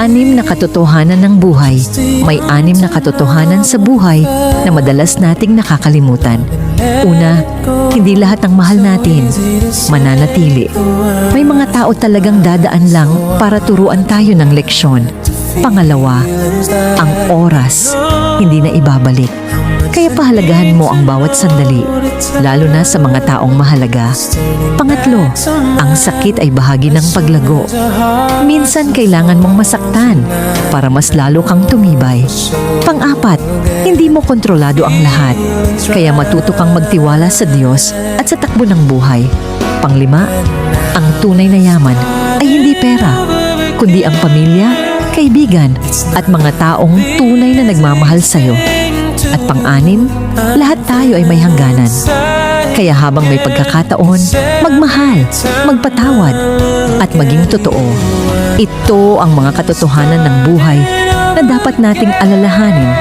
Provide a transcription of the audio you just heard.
Anim na katotohanan ng buhay. May anim na katotohanan sa buhay na madalas nating nakakalimutan. Una, hindi lahat ng mahal natin mananatili. May mga tao talagang dadaan lang para turuan tayo ng leksyon. Pangalawa, ang oras hindi na ibabalik. Kaya pahalagahan mo ang bawat sandali, lalo na sa mga taong mahalaga. Pangatlo, ang sakit ay bahagi ng paglago. Minsan kailangan mong masaktan para mas lalo kang tumibay. Pang-apat, hindi mo kontrolado ang lahat. Kaya matuto kang magtiwala sa Diyos at sa takbo ng buhay. Panglima, ang tunay na yaman ay hindi pera, kundi ang pamilya, kaibigan, at mga taong tunay na nagmamahal sa'yo. At pang-anim, lahat tayo ay may hangganan. Kaya habang may pagkakataon, magmahal, magpatawad, at maging totoo. Ito ang mga katotohanan ng buhay na dapat nating alalahanin